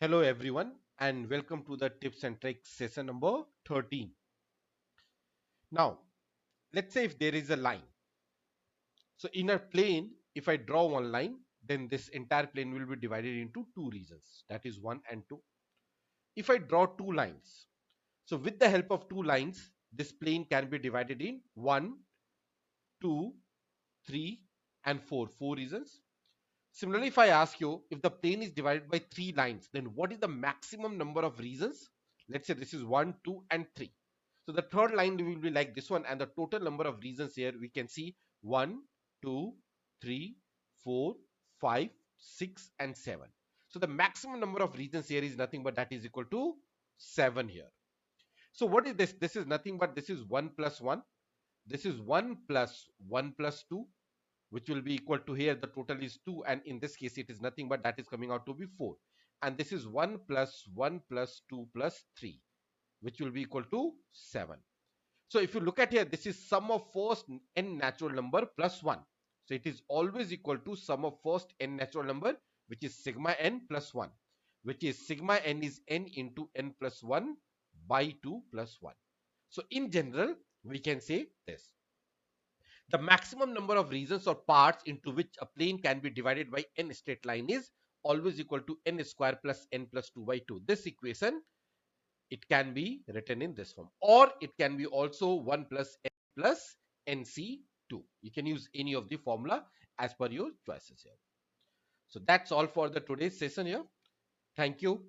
Hello everyone and welcome to the tips and tricks session number 13. Now, let's say if there is a line. So in a plane, if I draw one line, then this entire plane will be divided into two regions. That is 1 and 2. If I draw two lines, so with the help of two lines, this plane can be divided in 1, 2, 3 and 4. Four regions. Similarly, if I ask you if the plane is divided by three lines, then what is the maximum number of regions? Let's say this is 1, 2 and 3. So the third line will be like this one, and the total number of regions here we can see 1, 2, 3, 4, 5, 6 and 7. So the maximum number of regions here is nothing but that is equal to 7 here. So what is this? This is nothing but this is 1 plus 1. This is 1 plus 1 plus 2, which will be equal to, here the total is 2, and in this case it is nothing but that is coming out to be 4, and this is 1 plus 1 plus 2 plus 3, which will be equal to 7. So if you look at here, this is sum of first n natural number plus 1. So it is always equal to sum of first n natural number, which is sigma n plus 1, which is sigma n is n into n plus 1 by 2 plus 1. So in general, we can say this: the maximum number of regions or parts into which a plane can be divided by n straight line is always equal to n square plus n plus 2 by 2. This equation, it can be written in this form, or it can be also 1 plus n plus nc2. You can use any of the formula as per your choices here. So that's all for the today's session here. Thank you.